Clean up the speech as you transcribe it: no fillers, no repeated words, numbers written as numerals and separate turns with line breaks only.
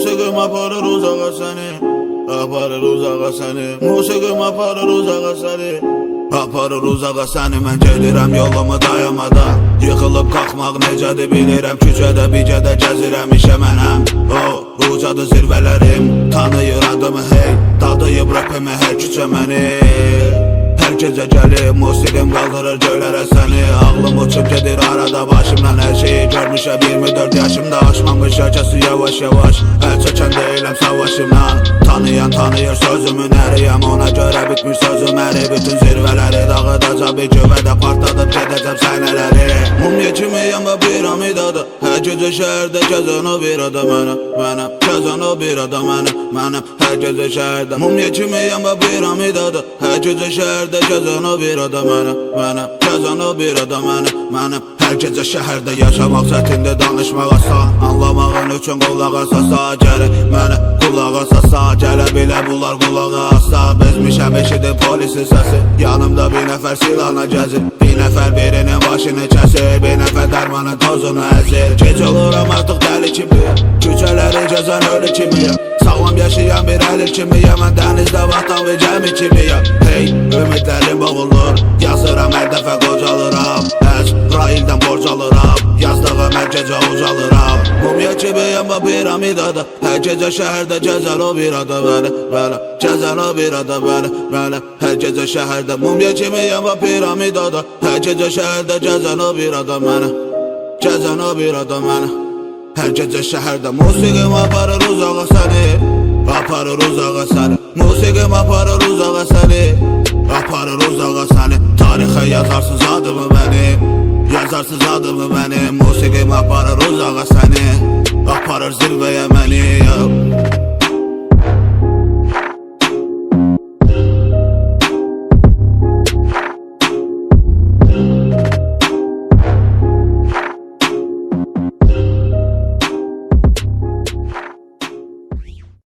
Musiqim aparır uzağa səni, aparır uzağa səni. Musiqim aparır uzağa səni, aparır uzağa səni. Mən gedirəm yolumu dayamadan, yıxılıb qalxmaq necədir bilirəm. Küçədə bircədə gəzirəm işə mənəm. Ucadı zirvələrim, tanıyır adımı hey, dadıyıb rapimi hər küçə məni. Hər gecə gəlib musiqim qaldırır göylərə səni. Ağlım uçub gedir arada başımdan, hər şeyi görmüşəm 24 yaşımda. Aşmamış yəkəsi yavaş yavaş, əl çəkən deyiləm savaşımdan. Tanıyan tanıyır sözümün əriyəm, ona görə bitmiş sözüm əri. Bütün zirvələri dağıdacaq bir güvədə, partladıb gedəcəm sənələri. Mumya kimiyəm və piramidadır, hər gecə şəhərdə gəzən o bir adam mənəm, gəzən o bir adam mənəm. Hər gecə şəhərdə mumya kimiyəm və piramidadır, hər gecə şəhərdə gəzən o bir adam mənəm, gəzən o bir adam mənəm. Hər gecə şəhərdə yaşamaq çətindir, danışmaq asan, anlamağın üçün qulaq asasa gəlir mənə, qulaq asasa gələ bilə bunlar qulağa asa. Bezmişəm eşidir polisin səsi, yanımda bir nəfər silahla gəzir, bir nəfər birinin başını kəsir, bir nəfər dərmanın tozunu əzir. Gec oluram artıq dəli kimiyəm, küçələri gəzən ölü kimiyəm, sağlam yaşayan bir əlil kimiyəm. Mən dənizdə vatan və gəmi kimiyəm. Hey, ümidlərim boğulur, yazıram hər dəfə qocalıram, Əzraildən borc alıram, yazdığım hər gecə ucalıram. Mumya kimiyəm və piramidada, hər gecə şəhərdə gəzən o bir adam mənəm, gəzən o bir adam mənəm. Hər gecə şəhərdə mumya kimiyəm və piramidada, hər gecə şəhərdə gəzən o bir adam mənəm, gəzən o bir adam mənəm. Hər gecə şəhərdə musiqim aparır uzağa səni, aparır uzağa səni. Musiqim aparır uzağa səni, aparır uzağa səni. Tarixə yazarsınız adımı mənim, yazarsınız adımı mənim. Musiqim aparır uzağa səni, aparır zirvəyə məni.